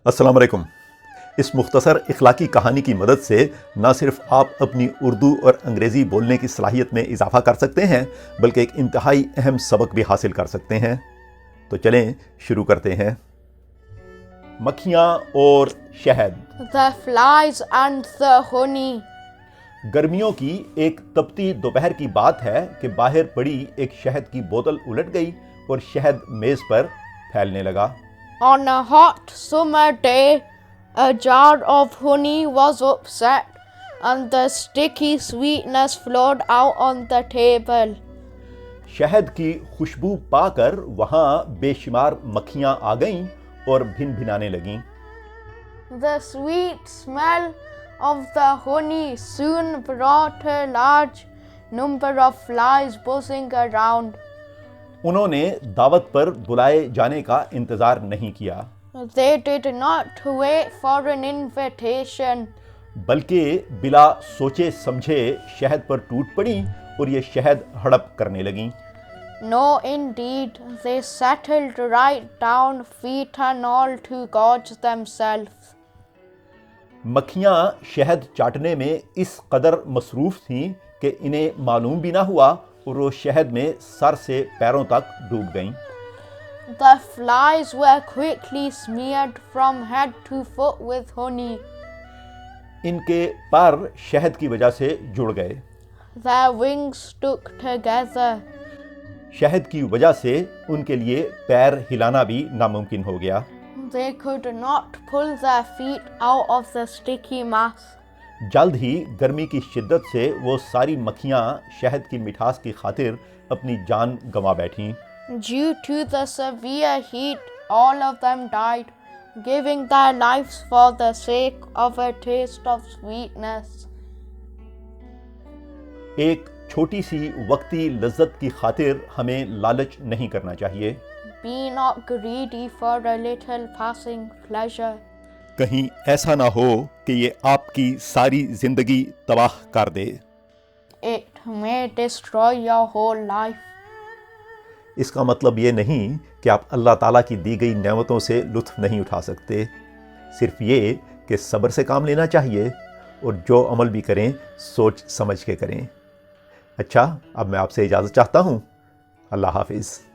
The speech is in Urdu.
السلام علیکم۔ اس مختصر اخلاقی کہانی کی مدد سے نہ صرف آپ اپنی اردو اور انگریزی بولنے کی صلاحیت میں اضافہ کر سکتے ہیں بلکہ ایک انتہائی اہم سبق بھی حاصل کر سکتے ہیں۔ تو چلیں شروع کرتے ہیں۔ مکھیاں اور شہد۔ The flies and the honey. گرمیوں کی ایک تپتی دوپہر کی بات ہے کہ باہر پڑی ایک شہد کی بوتل الٹ گئی اور شہد میز پر پھیلنے لگا۔ On a hot summer day, a jar of honey was upset and the sticky sweetness flowed out on the table. شہد کی خوشبو پا کر وہاں بے شمار مکھیاں آ گئیں اور بھن بھنانے لگیں۔ The sweet smell of the honey soon brought a large number of flies buzzing around. انہوں نے دعوت پر بلائے جانے کا انتظار نہیں کیا، They did not wait for an invitation. بلکہ بلا سوچے سمجھے شہد پر ٹوٹ پڑیں اور یہ شہد ہڑپ کرنے لگیں۔ No, indeed, they settled right down, feet and all, to gorge themselves. مکھیاں شہد چاٹنے میں اس قدر مصروف تھیں کہ انہیں معلوم بھی نہ ہوا اور وہ شہد میں سر سے پیروں تک ڈوب گئیں۔ The flies were quickly smeared from head to foot with honey. ان کے پر شہد کی وجہ سے جڑ گئے۔ Their wings stuck together. شہد کی وجہ سے ان کے لیے پیر ہلانا بھی ناممکن ہو گیا۔ They could not pull their feet out of the sticky mass. جلد ہی گرمی کی شدت سے وہ ساری مکھیاں شہد کی مٹھاس کی خاطر اپنی جان گنوا بیٹھیں۔ Due to the severe heat, all of them died, giving their lives for the sake of a taste of sweetness. ایک چھوٹی سی وقتی لذت کی خاطر ہمیں لالچ نہیں کرنا چاہیے۔ Be not greedy for a little passing pleasure. کہیں ایسا نہ ہو کہ یہ آپ کی ساری زندگی تباہ کر دے۔ It may destroy your whole life. اس کا مطلب یہ نہیں کہ آپ اللہ تعالیٰ کی دی گئی نعمتوں سے لطف نہیں اٹھا سکتے، صرف یہ کہ صبر سے کام لینا چاہیے اور جو عمل بھی کریں سوچ سمجھ کے کریں۔ اچھا، اب میں آپ سے اجازت چاہتا ہوں۔ اللہ حافظ۔